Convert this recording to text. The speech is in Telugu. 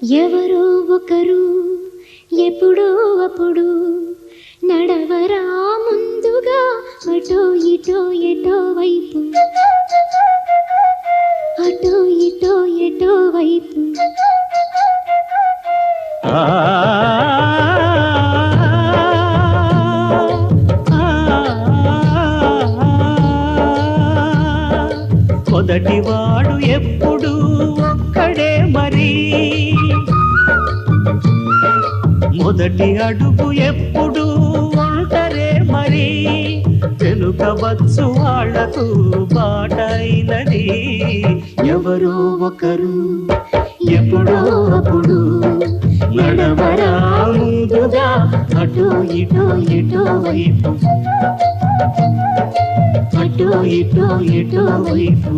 ఎవరో ఒకరు ఎప్పుడో అప్పుడు నడవరా ముందుగా అటో ఇటో ఎటో వైపు, అటో ఇటో ఎటో వైపు. మొదటివాడు ఎప్పుడు ఒక్కడే మరి, మొదటి అడుగు ఎప్పుడు ఒంటరే మరి, వెనుకవచ్చు వాళ్లకు బాటైనది. ఎవరో ఒకరు ఎప్పుడో అప్పుడు నడవరా ముందుగా అటో ఇటో ఎటో వైపు, అటో ఇటో ఎటో వైపు.